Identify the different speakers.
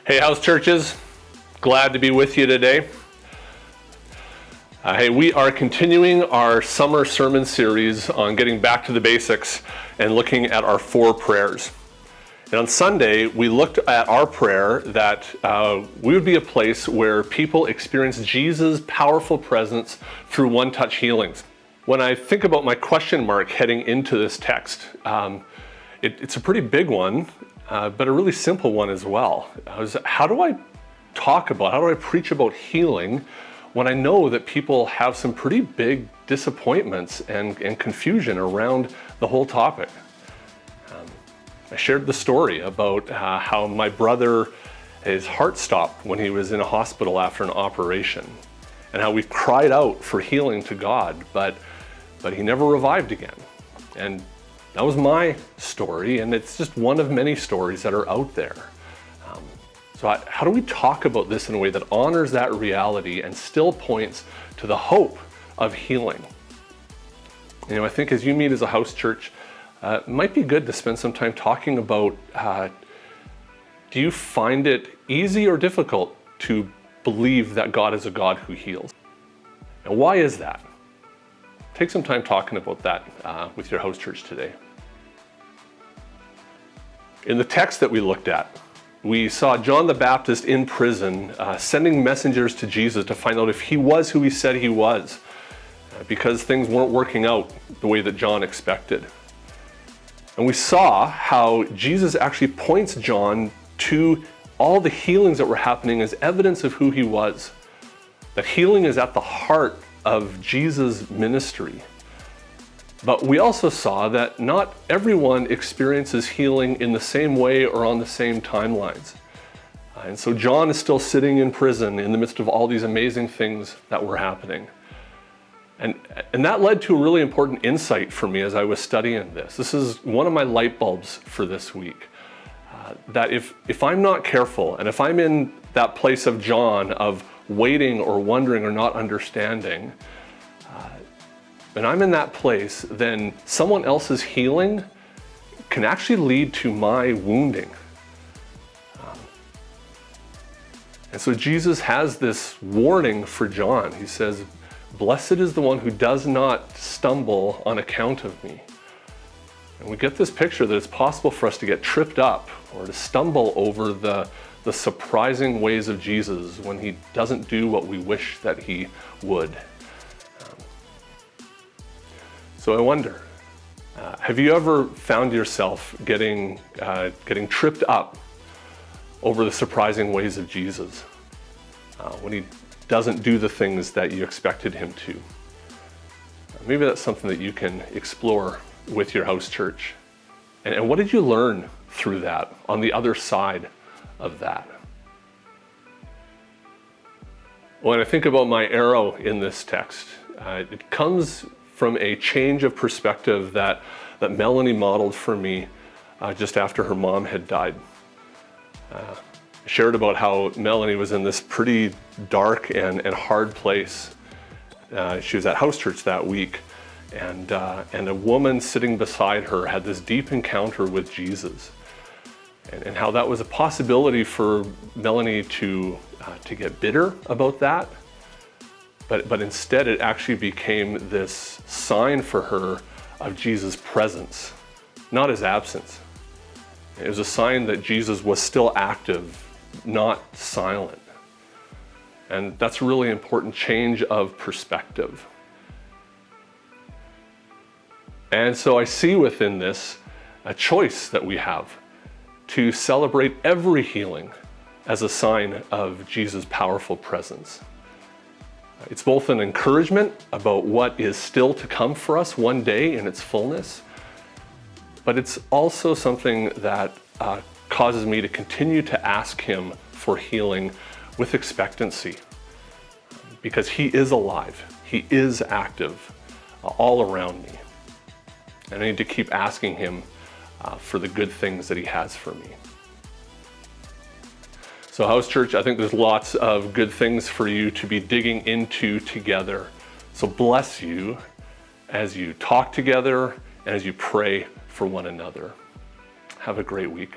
Speaker 1: Hey, house churches, glad to be with you today. Hey, we are continuing our summer sermon series on getting back to the basics and looking at our 4 prayers. And on Sunday, we looked at our prayer that we would be a place where people experience Jesus' powerful presence through one-touch healings. When I think about my question mark heading into this text, it's a pretty big one, but a really simple one as well. How do I preach about healing when I know that people have some pretty big disappointments and confusion around the whole topic? I shared the story about how my brother, his heart stopped when he was in a hospital after an operation, and how we've cried out for healing to God, but he never revived again. And that was my story, and it's just one of many stories that are out there. How do we talk about this in a way that honors that reality and still points to the hope of healing? I think as you meet as a house church, it might be good to spend some time talking about, do you find it easy or difficult to believe that God is a God who heals? And why is that? Take some time talking about that with your house church today. In the text that we looked at, we saw John the Baptist in prison sending messengers to Jesus to find out if he was who he said he was, because things weren't working out the way that John expected. And we saw how Jesus actually points John to all the healings that were happening as evidence of who he was. That healing is at the heart of Jesus' ministry. But we also saw that not everyone experiences healing in the same way or on the same timelines. And so John is still sitting in prison in the midst of all these amazing things that were happening. And that led to a really important insight for me as I was studying this. This is one of my light bulbs for this week. That if I'm not careful, and if I'm in that place of John of waiting or wondering or not understanding, when I'm in that place, then someone else's healing can actually lead to my wounding. And so Jesus has this warning for John. He says, "Blessed is the one who does not stumble on account of me." And we get this picture that it's possible for us to get tripped up or to stumble over the surprising ways of Jesus when he doesn't do what we wish that he would. So I wonder, have you ever found yourself getting tripped up over the surprising ways of Jesus when he doesn't do the things that you expected him to? Maybe that's something that you can explore with your house church. And what did you learn through that, on the other side of that? When I think about my arrow in this text, it comes from a change of perspective that Melanie modeled for me just after her mom had died. I shared about how Melanie was in this pretty dark and hard place. She was at house church that week, and a woman sitting beside her had this deep encounter with Jesus, and how that was a possibility for Melanie to get bitter about that. But instead, it actually became this sign for her of Jesus' presence, not his absence. It was a sign that Jesus was still active, not silent. And that's a really important change of perspective. And so I see within this a choice that we have to celebrate every healing as a sign of Jesus' powerful presence. It's both an encouragement about what is still to come for us one day in its fullness, but it's also something that causes me to continue to ask him for healing with expectancy, because he is alive, he is active all around me, and I need to keep asking him for the good things that he has for me. So house church, I think there's lots of good things for you to be digging into together. So bless you as you talk together and as you pray for one another. Have a great week.